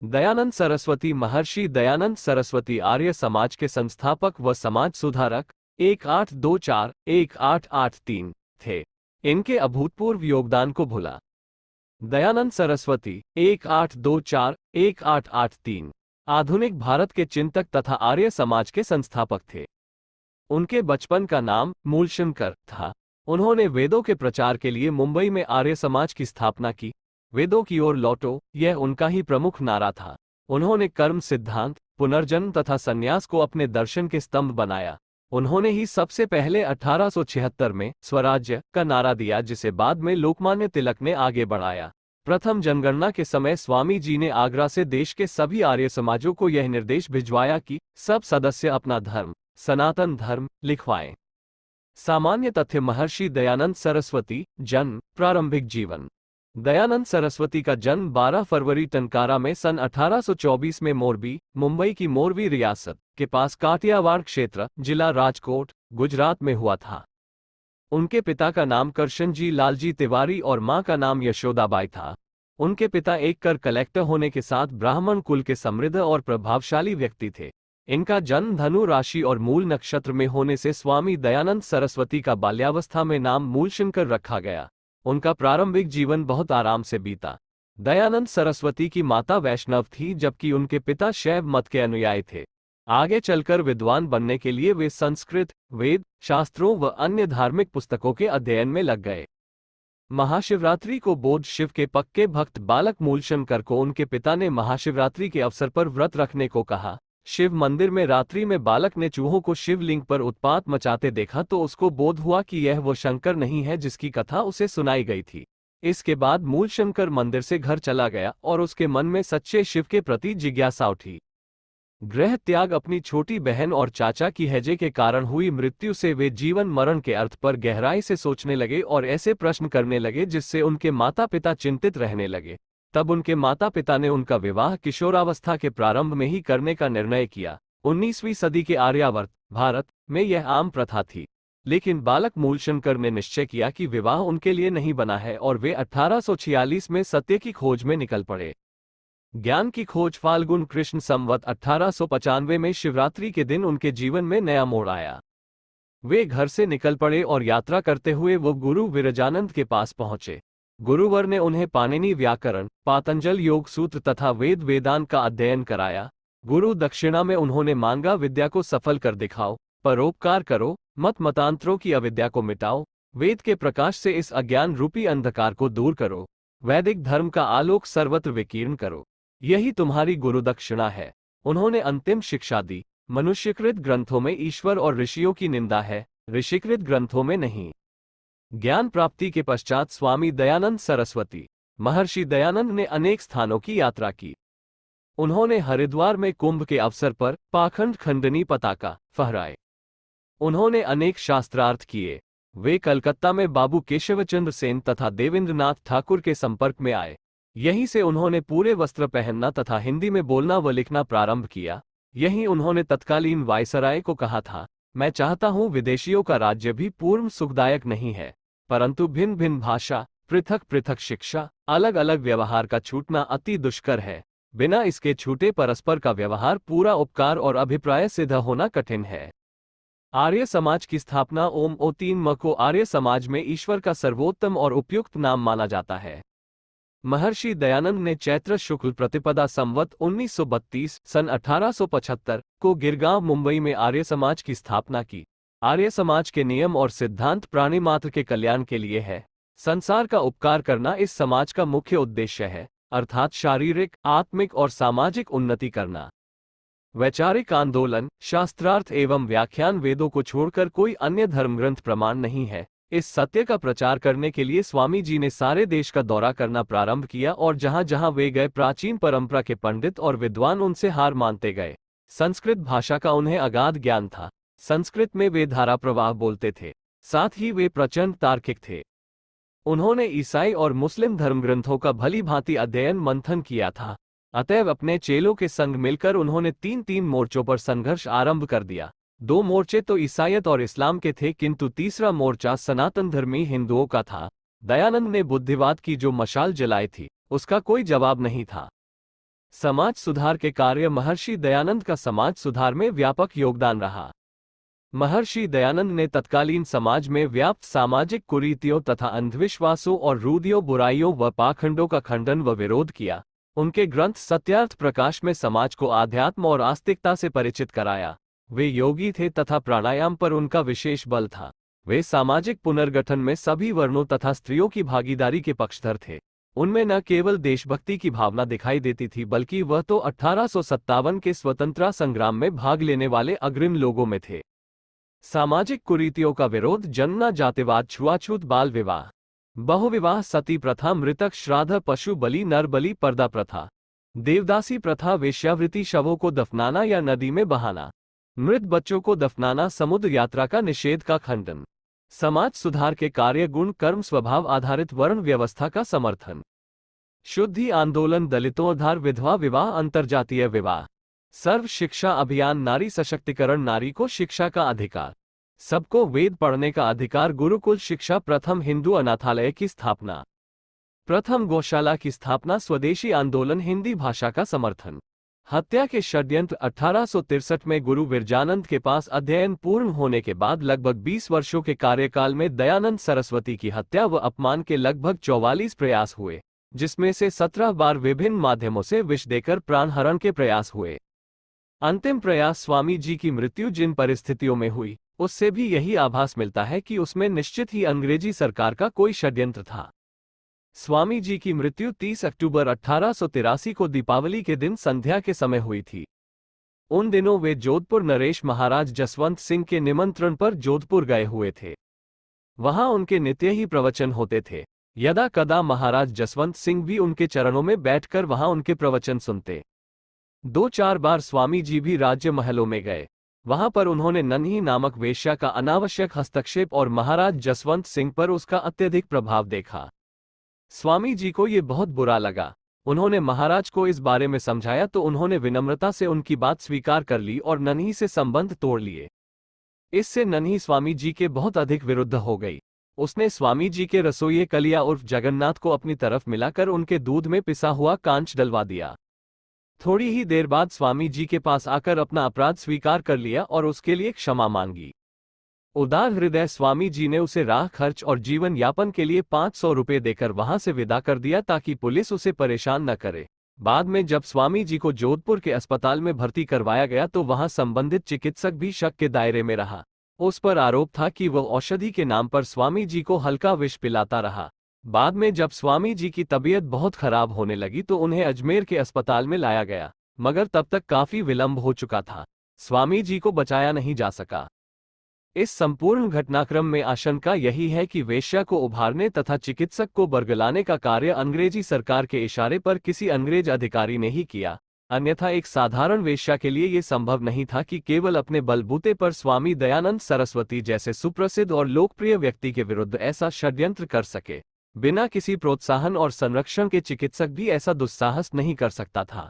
दयानंद सरस्वती महर्षि दयानंद सरस्वती आर्य समाज के संस्थापक व समाज सुधारक 1824-1883 थे। इनके अभूतपूर्व योगदान को भुला। दयानंद सरस्वती 1824-1883 आधुनिक भारत के चिंतक तथा आर्य समाज के संस्थापक थे। उनके बचपन का नाम मूलशंकर था। उन्होंने वेदों के प्रचार के लिए मुंबई में आर्य समाज की स्थापना की। वेदों की ओर लौटो, यह उनका ही प्रमुख नारा था। उन्होंने कर्म सिद्धांत, पुनर्जन्म तथा संन्यास को अपने दर्शन के स्तंभ बनाया। उन्होंने ही सबसे पहले 1876 में स्वराज्य का नारा दिया, जिसे बाद में लोकमान्य तिलक ने आगे बढ़ाया। प्रथम जनगणना के समय स्वामी जी ने आगरा से देश के सभी आर्य समाजों को यह निर्देश भिजवाया कि सब सदस्य अपना धर्म, सनातन धर्म, लिखवाएं। सामान्य तथ्य महर्षि दयानंद सरस्वती जन्म, प्रारंभिक जीवन। दयानंद सरस्वती का जन्म 12 फरवरी टंकारा में सन 1824 में मोरबी, मुंबई की मोरबी रियासत के पास काठियावाड़ क्षेत्र, जिला राजकोट, गुजरात में हुआ था। उनके पिता का नाम करशनजी लालजी तिवारी और मां का नाम यशोदाबाई था। उनके पिता एक कर कलेक्टर होने के साथ ब्राह्मण कुल के समृद्ध और प्रभावशाली व्यक्ति थे। इनका जन्म धनु राशि और मूल नक्षत्र में होने से स्वामी दयानंद सरस्वती का बाल्यावस्था में नाम मूलशंकर रखा गया। उनका प्रारंभिक जीवन बहुत आराम से बीता। दयानंद सरस्वती की माता वैष्णव थी, जबकि उनके पिता शैव मत के अनुयायी थे। आगे चलकर विद्वान बनने के लिए वे संस्कृत, वेद, शास्त्रों व अन्य धार्मिक पुस्तकों के अध्ययन में लग गए। महाशिवरात्रि को बोध शिव के पक्के भक्त बालक मूलशंकर को उनके पिता ने महाशिवरात्रि के अवसर पर व्रत रखने को कहा। शिव मंदिर में रात्रि में बालक ने चूहों को शिवलिंग पर उत्पात मचाते देखा तो उसको बोध हुआ कि यह वो शंकर नहीं है जिसकी कथा उसे सुनाई गई थी। इसके बाद मूलशंकर मंदिर से घर चला गया और उसके मन में सच्चे शिव के प्रति जिज्ञासा उठी। गृह त्याग, अपनी छोटी बहन और चाचा की हैजे के कारण हुई मृत्यु से वे जीवन मरण के अर्थ पर गहराई से सोचने लगे और ऐसे प्रश्न करने लगे जिससे उनके माता पिता चिंतित रहने लगे। तब उनके माता पिता ने उनका विवाह किशोरावस्था के प्रारंभ में ही करने का निर्णय किया। 19वीं सदी के आर्यावर्त भारत में यह आम प्रथा थी, लेकिन बालक मूलशंकर ने निश्चय किया कि विवाह उनके लिए नहीं बना है और वे 1846 में सत्य की खोज में निकल पड़े। ज्ञान की खोज फाल्गुन कृष्ण संवत 1895 में शिवरात्रि के दिन उनके जीवन में नया मोड़ आया। वे घर से निकल पड़े और यात्रा करते हुए वो गुरु विरजानंद के पास पहुंचे। गुरुवर ने उन्हें पाणिनि व्याकरण, पातंजल योग सूत्र तथा वेद वेदांत का अध्ययन कराया। गुरु दक्षिणा में उन्होंने मांगा, विद्या को सफल कर दिखाओ, परोपकार करो, मत मतांतरों की अविद्या को मिटाओ, वेद के प्रकाश से इस अज्ञान रूपी अंधकार को दूर करो, वैदिक धर्म का आलोक सर्वत्र विकीर्ण करो, यही तुम्हारी गुरु दक्षिणा है। उन्होंने अंतिम शिक्षा दी। मनुष्यकृत ग्रंथों में ईश्वर और ऋषियों की निंदा है, ऋषिकृत ग्रंथों में नहीं। ज्ञान प्राप्ति के पश्चात स्वामी दयानंद सरस्वती महर्षि दयानंद ने अनेक स्थानों की यात्रा की। उन्होंने हरिद्वार में कुंभ के अवसर पर पाखंड खंडनी पताका फहराए। उन्होंने अनेक शास्त्रार्थ किए। वे कलकत्ता में बाबू केशवचंद्र सेन तथा देवेंद्रनाथ ठाकुर के संपर्क में आए। यहीं से उन्होंने पूरे वस्त्र पहनना तथा हिंदी में बोलना व लिखना प्रारंभ किया। यहीं उन्होंने तत्कालीन वायसराय को कहा था, मैं चाहता हूं विदेशियों का राज्य भी पूर्ण सुखदायक नहीं है, परंतु भिन्न भिन्न भाषा, पृथक पृथक शिक्षा, अलग अलग व्यवहार का छूटना अति दुष्कर है। बिना इसके छूटे परस्पर का व्यवहार पूरा उपकार और अभिप्राय सिद्ध होना कठिन है। आर्य समाज की स्थापना ओम ओ तीन म को आर्य समाज में ईश्वर का सर्वोत्तम और उपयुक्त नाम माना जाता है। महर्षि दयानंद ने चैत्र शुक्ल प्रतिपदा संवत 1932 सन 1875 को गिरगांव मुंबई में आर्य समाज की स्थापना की। आर्य समाज के नियम और सिद्धांत प्राणी मात्र के कल्याण के लिए है। संसार का उपकार करना इस समाज का मुख्य उद्देश्य है, अर्थात शारीरिक, आत्मिक और सामाजिक उन्नति करना। वैचारिक आंदोलन, शास्त्रार्थ एवं व्याख्यान वेदों को छोड़कर कोई अन्य धर्मग्रंथ प्रमाण नहीं है। इस सत्य का प्रचार करने के लिए स्वामी जी ने सारे देश का दौरा करना प्रारंभ किया और जहां जहां वे गए प्राचीन परंपरा के पंडित और विद्वान उनसे हार मानते गए। संस्कृत भाषा का उन्हें अगाध ज्ञान था। संस्कृत में वे धारा प्रवाह बोलते थे, साथ ही वे प्रचंड तार्किक थे। उन्होंने ईसाई और मुस्लिम धर्मग्रंथों का भली भांति अध्ययन मंथन किया था। अतएव अपने चेलों के संग मिलकर उन्होंने तीन मोर्चों पर संघर्ष आरंभ कर दिया। 2 मोर्चे तो ईसाईयत और इस्लाम के थे, किंतु तीसरा मोर्चा सनातन धर्मी हिंदुओं का था। दयानंद ने बुद्धिवाद की जो मशाल जलाई थी, उसका कोई जवाब नहीं था। समाज सुधार के कार्य महर्षि दयानंद का समाज सुधार में व्यापक योगदान रहा। महर्षि दयानंद ने तत्कालीन समाज में व्याप्त सामाजिक कुरीतियों तथा अंधविश्वासों और रूढ़ियों, बुराइयों व पाखंडों का खंडन व विरोध किया। उनके ग्रंथ सत्यार्थ प्रकाश में समाज को आध्यात्म और आस्तिकता से परिचित कराया। वे योगी थे तथा प्राणायाम पर उनका विशेष बल था। वे सामाजिक पुनर्गठन में सभी वर्णों तथा स्त्रियों की भागीदारी के पक्षधर थे। उनमें न केवल देशभक्ति की भावना दिखाई देती थी, बल्कि वह तो 1857 के स्वतंत्रता संग्राम में भाग लेने वाले अग्रिम लोगों में थे। सामाजिक कुरीतियों का विरोध, जन्म, जातिवाद, छुआछूत, बाल विवाह, बहुविवाह, सती प्रथा, मृतक श्राद्ध, पशु बलि, नर बलि, पर्दा प्रथा, देवदासी प्रथा, वेश्यावृत्ति, शवों को दफनाना या नदी में बहाना, मृत बच्चों को दफनाना, समुद्र यात्रा का निषेध का खंडन, समाज सुधार के कार्य, गुण कर्म स्वभाव आधारित वर्ण व्यवस्था का समर्थन, शुद्धि आंदोलन, दलितों उद्धार, विधवा विवाह, अंतरजातीय विवाह, सर्व शिक्षा अभियान, नारी सशक्तिकरण, नारी को शिक्षा का अधिकार, सबको वेद पढ़ने का अधिकार, गुरुकुल शिक्षा, प्रथम हिंदू अनाथालय की स्थापना, प्रथम गौशाला की स्थापना, स्वदेशी आंदोलन, हिंदी भाषा का समर्थन, हत्या के षड्यंत्र। 1863 में गुरु विरजानंद के पास अध्ययन पूर्ण होने के बाद लगभग 20 वर्षों के कार्यकाल में दयानंद सरस्वती की हत्या व अपमान के लगभग 44 प्रयास हुए, जिसमें से 17 बार विभिन्न माध्यमों से विष देकर प्राणहरण के प्रयास हुए। अंतिम प्रयास स्वामी जी की मृत्यु जिन परिस्थितियों में हुई, उससे भी यही आभास मिलता है कि उसमें निश्चित ही अंग्रेजी सरकार का कोई षड्यंत्र था। स्वामी जी की मृत्यु 30 अक्टूबर 1883 को दीपावली के दिन संध्या के समय हुई थी। उन दिनों वे जोधपुर नरेश महाराज जसवंत सिंह के निमंत्रण पर जोधपुर गए हुए थे। वहां उनके नित्य ही प्रवचन होते थे। यदा कदा महाराज जसवंत सिंह भी उनके चरणों में बैठकर वहां उनके प्रवचन सुनते। 2-4 बार स्वामी जी भी राज्य महलों में गए। वहां पर उन्होंने नन्ही नामक वेश्या का अनावश्यक हस्तक्षेप और महाराज जसवंत सिंह पर उसका अत्यधिक प्रभाव देखा। स्वामी जी को ये बहुत बुरा लगा। उन्होंने महाराज को इस बारे में समझाया तो उन्होंने विनम्रता से उनकी बात स्वीकार कर ली और नन्ही से संबंध तोड़ लिए। इससे नन्ही स्वामी जी के बहुत अधिक विरुद्ध हो गई। उसने स्वामी जी के रसोइये कलिया उर्फ जगन्नाथ को अपनी तरफ मिलाकर उनके दूध में पिसा हुआ कांच डलवा दिया। थोड़ी ही देर बाद स्वामी जी के पास आकर अपना अपराध स्वीकार कर लिया और उसके लिए क्षमा मांगी। उदार हृदय स्वामी जी ने उसे राह खर्च और जीवन यापन के लिए 500 रुपये देकर वहां से विदा कर दिया ताकि पुलिस उसे परेशान न करे। बाद में जब स्वामी जी को जोधपुर के अस्पताल में भर्ती करवाया गया तो वहां संबंधित चिकित्सक भी शक के दायरे में रहा। उस पर आरोप था कि वह औषधि के नाम पर स्वामी जी को हल्का विष पिलाता रहा। बाद में जब स्वामी जी की तबीयत बहुत खराब होने लगी तो उन्हें अजमेर के अस्पताल में लाया गया, मगर तब तक काफी विलंब हो चुका था। स्वामी जी को बचाया नहीं जा सका। इस संपूर्ण घटनाक्रम में आशंका यही है कि वेश्या को उभारने तथा चिकित्सक को बरगलाने का कार्य अंग्रेजी सरकार के इशारे पर किसी अंग्रेज अधिकारी ने ही किया। अन्यथा एक साधारण वेश्या के लिए यह संभव नहीं था कि केवल अपने बलबूते पर स्वामी दयानंद सरस्वती जैसे सुप्रसिद्ध और लोकप्रिय व्यक्ति के विरुद्ध ऐसा षड्यंत्र कर सके। बिना किसी प्रोत्साहन और संरक्षण के चिकित्सक भी ऐसा दुस्साहस नहीं कर सकता था।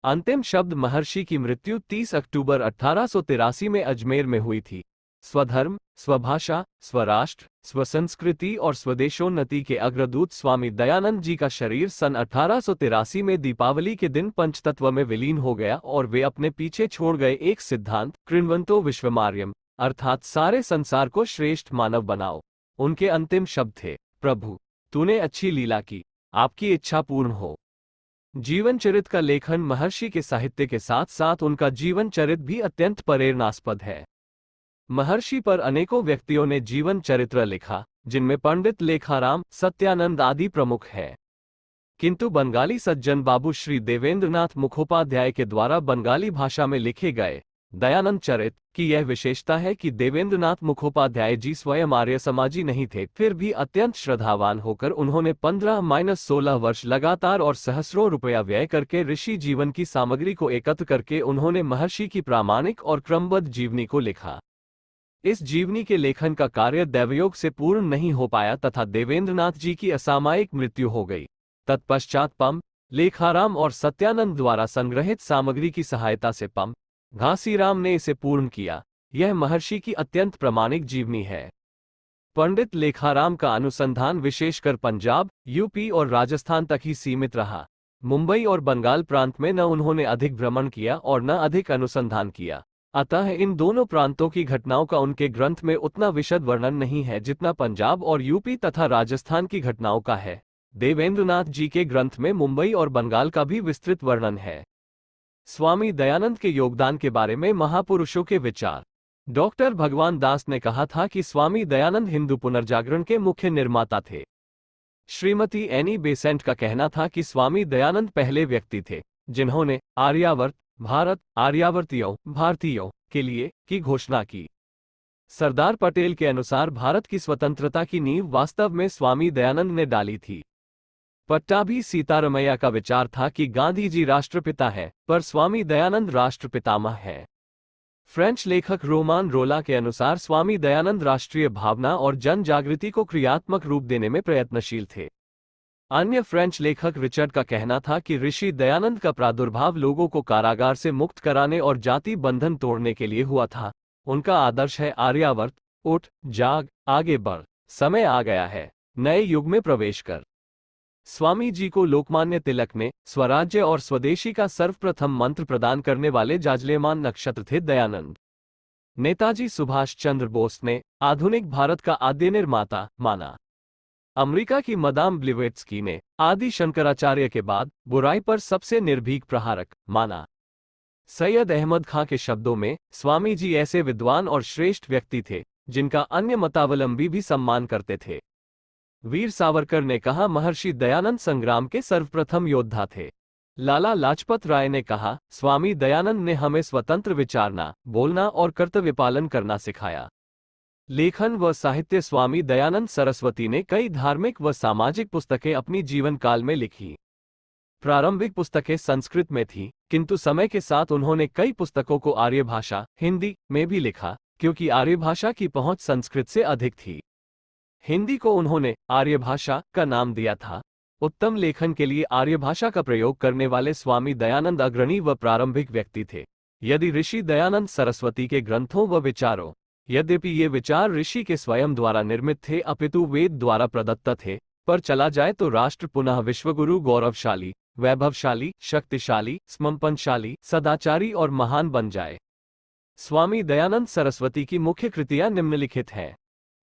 अंतिम शब्द महर्षि की मृत्यु 30 अक्टूबर 1883 में अजमेर में हुई थी। स्वधर्म, स्वभाषा, स्वराष्ट्र, स्वसंस्कृति और स्वदेशोन्नति के अग्रदूत स्वामी दयानंद जी का शरीर सन 1883 में दीपावली के दिन पंचतत्व में विलीन हो गया और वे अपने पीछे छोड़ गए एक सिद्धांत, कृण्वन्तो विश्वमार्यम, अर्थात सारे संसार को श्रेष्ठ मानव बनाओ। उनके अंतिम शब्द थे, प्रभु तूने अच्छी लीला की, आपकी इच्छा पूर्ण हो। जीवन चरित्र का लेखन महर्षि के साहित्य के साथ साथ उनका जीवन चरित्र भी अत्यंत प्रेरणास्पद है। महर्षि पर अनेकों व्यक्तियों ने जीवन चरित्र लिखा, जिनमें पंडित लेखाराम, सत्यानंद आदि प्रमुख हैं। किंतु बंगाली सज्जन बाबू श्री देवेंद्रनाथ मुखोपाध्याय के द्वारा बंगाली भाषा में लिखे गए दयानंद चरित्र की यह विशेषता है कि देवेंद्रनाथ मुखोपाध्याय जी स्वयं आर्य समाजी नहीं थे, फिर भी अत्यंत श्रद्धावान होकर उन्होंने 15-16 वर्ष लगातार और सहस्रों रुपया व्यय करके ऋषि जीवन की सामग्री को एकत्र करके उन्होंने महर्षि की प्रामाणिक और क्रमबद्ध जीवनी को लिखा। इस जीवनी के लेखन का कार्य दैवयोग से पूर्ण नहीं हो पाया तथा देवेंद्रनाथ जी की असामयिक मृत्यु हो गई। तत्पश्चात पम, लेखाराम और सत्यानंद द्वारा संग्रहित सामग्री की सहायता से पम, घासीराम ने इसे पूर्ण किया। यह महर्षि की अत्यंत प्रामाणिक जीवनी है। पंडित लेखाराम का अनुसंधान विशेषकर पंजाब, यूपी और राजस्थान तक ही सीमित रहा। मुंबई और बंगाल प्रांत में न उन्होंने अधिक भ्रमण किया और न अधिक अनुसंधान किया। अतः इन दोनों प्रांतों की घटनाओं का उनके ग्रंथ में उतना विशद वर्णन नहीं है जितना पंजाब और यूपी तथा राजस्थान की घटनाओं का है। देवेंद्रनाथ जी के ग्रंथ में मुंबई और बंगाल का भी विस्तृत वर्णन है। स्वामी दयानंद के योगदान के बारे में महापुरुषों के विचार। डॉक्टर भगवान दास ने कहा था कि स्वामी दयानंद हिंदू पुनर्जागरण के मुख्य निर्माता थे। श्रीमती एनी बेसेंट का कहना था कि स्वामी दयानंद पहले व्यक्ति थे जिन्होंने आर्यावर्त भारत आर्यावर्तियों भारतीयों के लिए की घोषणा की। सरदार पटेल के अनुसार भारत की स्वतंत्रता की नींव वास्तव में स्वामी दयानंद ने डाली थी। पट्टाभी सीतारमैया का विचार था कि गांधी जी राष्ट्रपिता है, पर स्वामी दयानंद राष्ट्रपितामह है। फ्रेंच लेखक रोमान रोला के अनुसार स्वामी दयानंद राष्ट्रीय भावना और जन जागृति को क्रियात्मक रूप देने में प्रयत्नशील थे। अन्य फ्रेंच लेखक रिचर्ड का कहना था कि ऋषि दयानंद का प्रादुर्भाव लोगों को कारागार से मुक्त कराने और जाति बंधन तोड़ने के लिए हुआ था। उनका आदर्श है आर्यावर्त, उठ जाग आगे बढ़, समय आ गया है, नए युग में प्रवेश कर। स्वामी जी को लोकमान्य तिलक ने स्वराज्य और स्वदेशी का सर्वप्रथम मंत्र प्रदान करने वाले जाजलेमान नक्षत्र थे दयानंद। नेताजी सुभाष चंद्र बोस ने आधुनिक भारत का आद्य निर्माता माना। अमेरिका की मदाम ब्लिवेट्स्की ने आदि शंकराचार्य के बाद बुराई पर सबसे निर्भीक प्रहारक माना। सैयद अहमद खां के शब्दों में स्वामी जी ऐसे विद्वान और श्रेष्ठ व्यक्ति थे जिनका अन्य मतावलंबी भी सम्मान करते थे। वीर सावरकर ने कहा, महर्षि दयानंद संग्राम के सर्वप्रथम योद्धा थे। लाला लाजपत राय ने कहा, स्वामी दयानंद ने हमें स्वतंत्र विचारना, बोलना और कर्तव्य पालन करना सिखाया। लेखन व साहित्य। स्वामी दयानंद सरस्वती ने कई धार्मिक व सामाजिक पुस्तकें अपनी जीवन काल में लिखी। प्रारंभिक पुस्तकें संस्कृत में थीं, किंतु समय के साथ उन्होंने कई पुस्तकों को आर्य भाषा हिंदी में भी लिखा, क्योंकि आर्य भाषा की पहुंच संस्कृत से अधिक थी। हिंदी को उन्होंने आर्य भाषा का नाम दिया था। उत्तम लेखन के लिए आर्य भाषा का प्रयोग करने वाले स्वामी दयानंद अग्रणी व प्रारंभिक व्यक्ति थे। यदि ऋषि दयानंद सरस्वती के ग्रंथों व विचारों, यद्यपि ये विचार ऋषि के स्वयं द्वारा निर्मित थे अपितु वेद द्वारा प्रदत्त थे, पर चला जाए तो राष्ट्र पुनः विश्वगुरु गौरवशाली, वैभवशाली, शक्तिशाली, स्मंपनशाली, सदाचारी और महान बन जाए। स्वामी दयानंद सरस्वती की मुख्य कृतियां निम्नलिखित हैं।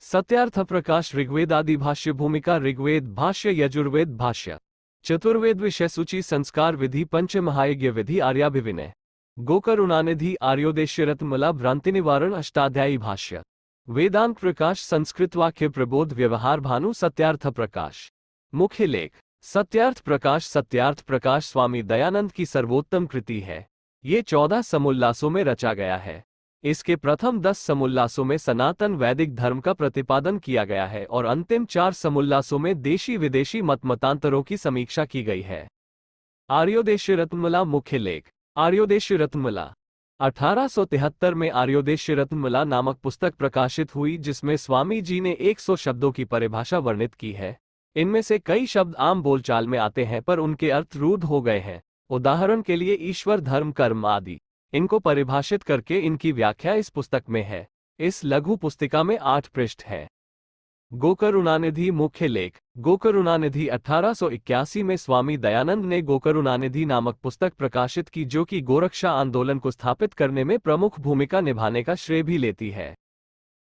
सत्यार्थ प्रकाश ऋग्वेदादि भाष्य भूमिका ऋग्वेद भाष्य यजुर्वेद भाष्य चतुर्वेद विषय सूची संस्कार विधि पंच महायज्ञ विधि आर्याभिविनय गोकरुणानिधि आर्योदेश्य रत्नमला भ्रांति निवारण अष्टाध्यायी भाष्य वेदांत प्रकाश संस्कृत वाक्य प्रबोध व्यवहार भानु सत्यार्थ प्रकाश। मुख्य लेख। सत्यार्थ प्रकाश। सत्यार्थ प्रकाश स्वामी दयानंद की सर्वोत्तम कृति है। ये 14 समुल्लासों में रचा गया है। इसके प्रथम 10 समुल्लासों में सनातन वैदिक धर्म का प्रतिपादन किया गया है और अंतिम 4 समुल्लासों में देशी विदेशी मतांतरों की समीक्षा की गई है। आर्योदेश्य रत्नमला। मुख्य लेख। आर्योदेश्य रत्नमला। 1873 में आर्योदेश्य रत्नमला नामक पुस्तक प्रकाशित हुई, जिसमें स्वामी जी ने 100 शब्दों की परिभाषा वर्णित की है। इनमें से कई शब्द आम बोलचाल में आते हैं पर उनके अर्थ रूढ़ हो गए हैं। उदाहरण के लिए ईश्वर, धर्म, कर्म आदि। इनको परिभाषित करके इनकी व्याख्या इस पुस्तक में है। इस लघु पुस्तिका में 8 पृष्ठ है। गोकरुणानिधि। मुख्य लेख। गोकरुणानिधि 1881 में स्वामी दयानंद ने गोकरुणानिधि नामक पुस्तक प्रकाशित की, जो कि गोरक्षा आंदोलन को स्थापित करने में प्रमुख भूमिका निभाने का श्रेय भी लेती है।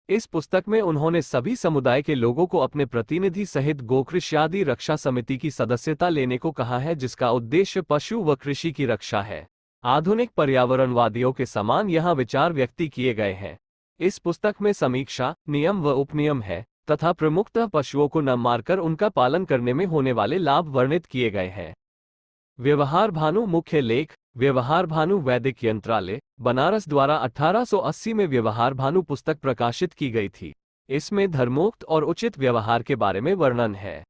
इस पुस्तक में उन्होंने सभी समुदाय के लोगों को अपने प्रतिनिधि सहित गोकृष्यादि रक्षा समिति की सदस्यता लेने को कहा है, जिसका उद्देश्य पशु व कृषि की रक्षा है। आधुनिक पर्यावरणवादियों के समान यहाँ विचार व्यक्त किए गए हैं। इस पुस्तक में समीक्षा, नियम व उपनियम है तथा प्रमुखतः पशुओं को न मारकर उनका पालन करने में होने वाले लाभ वर्णित किए गए हैं। व्यवहार भानु। मुख्य लेख। व्यवहार भानु वैदिक यंत्रालय, बनारस द्वारा 1880 में व्यवहार भानु पुस्तक प्रकाशित की गई थी। इसमें धर्मोक्त और उचित व्यवहार के बारे में वर्णन है।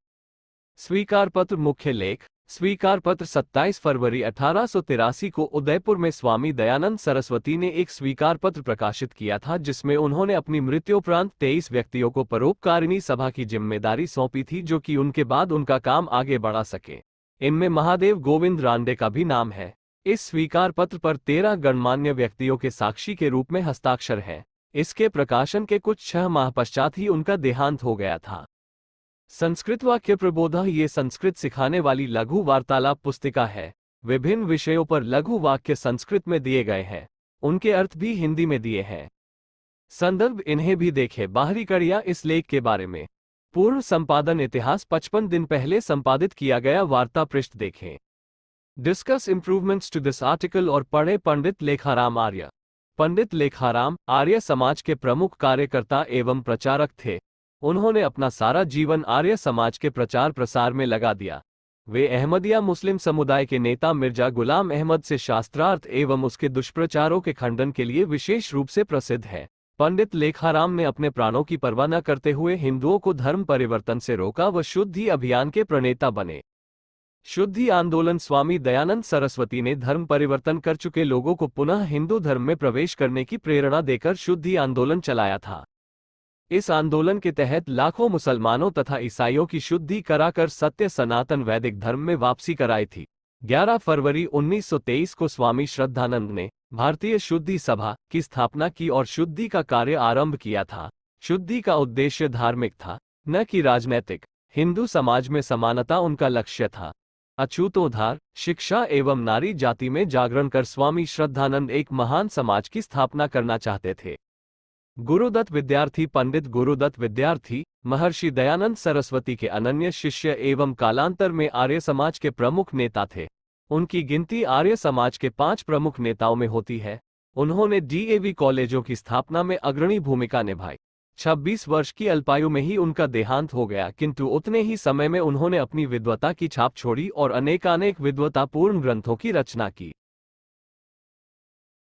स्वीकार पत्र। मुख्य लेख। स्वीकार पत्र 27 फरवरी 1883 को उदयपुर में स्वामी दयानंद सरस्वती ने एक स्वीकार पत्र प्रकाशित किया था, जिसमें उन्होंने अपनी मृत्युपरांत 23 व्यक्तियों को परोपकारिणी सभा की जिम्मेदारी सौंपी थी, जो कि उनके बाद उनका काम आगे बढ़ा सके। इनमें महादेव गोविंद रांडे का भी नाम है। इस स्वीकार पत्र पर 13 गणमान्य व्यक्तियों के साक्षी के रूप में हस्ताक्षर हैं। इसके प्रकाशन के कुछ 6 माह पश्चात ही उनका देहांत हो गया था। संस्कृत वाक्य प्रबोधः ये संस्कृत सिखाने वाली लघु वार्तालाप पुस्तिका है। विभिन्न विषयों पर लघु वाक्य संस्कृत में दिए गए हैं, उनके अर्थ भी हिंदी में दिए हैं। संदर्भ इन्हें भी देखें। बाहरी कड़ियां इस लेख के बारे में। पूर्व संपादन इतिहास 55 दिन पहले संपादित किया गया वार्ता पृष्ठ देखें। Discuss improvements to this article और पढ़े पंडित लेखाराम आर्य। पंडित लेखाराम आर्य समाज के प्रमुख कार्यकर्ता एवं प्रचारक थे। उन्होंने अपना सारा जीवन आर्य समाज के प्रचार प्रसार में लगा दिया। वे अहमदिया मुस्लिम समुदाय के नेता मिर्जा गुलाम अहमद से शास्त्रार्थ एवं उसके दुष्प्रचारों के खंडन के लिए विशेष रूप से प्रसिद्ध है। पंडित लेखाराम ने अपने प्राणों की परवाह न करते हुए हिंदुओं को धर्म परिवर्तन से रोका व शुद्धि अभियान के प्रणेता बने। शुद्धि आंदोलन स्वामी दयानंद सरस्वती ने धर्म परिवर्तन कर चुके लोगों को पुनः हिंदू धर्म में प्रवेश करने की प्रेरणा देकर शुद्धि आंदोलन चलाया था। इस आंदोलन के तहत लाखों मुसलमानों तथा ईसाइयों की शुद्धि कराकर सत्य सनातन वैदिक धर्म में वापसी कराई थी। 11 फरवरी 1923 को स्वामी श्रद्धानंद ने भारतीय शुद्धि सभा की स्थापना की और शुद्धि का कार्य आरंभ किया था। शुद्धि का उद्देश्य धार्मिक था, न कि राजनैतिक। हिंदू समाज में समानता उनका लक्ष्य था। अछूतोद्धार, शिक्षा एवं नारी जाति में जागरण कर स्वामी श्रद्धानंद एक महान समाज की स्थापना करना चाहते थे। गुरुदत्त विद्यार्थी पंडित गुरुदत्त विद्यार्थी महर्षि दयानंद सरस्वती के अनन्य शिष्य एवं कालांतर में आर्य समाज के प्रमुख नेता थे। उनकी गिनती आर्य समाज के 5 प्रमुख नेताओं में होती है। उन्होंने डीएवी कॉलेजों की स्थापना में अग्रणी भूमिका निभाई। 26 वर्ष की अल्पायु में ही उनका देहांत हो गया, किंतु उतने ही समय में उन्होंने अपनी विद्वता की छाप छोड़ी और अनेकानेक विद्वतापूर्ण ग्रंथों की रचना की।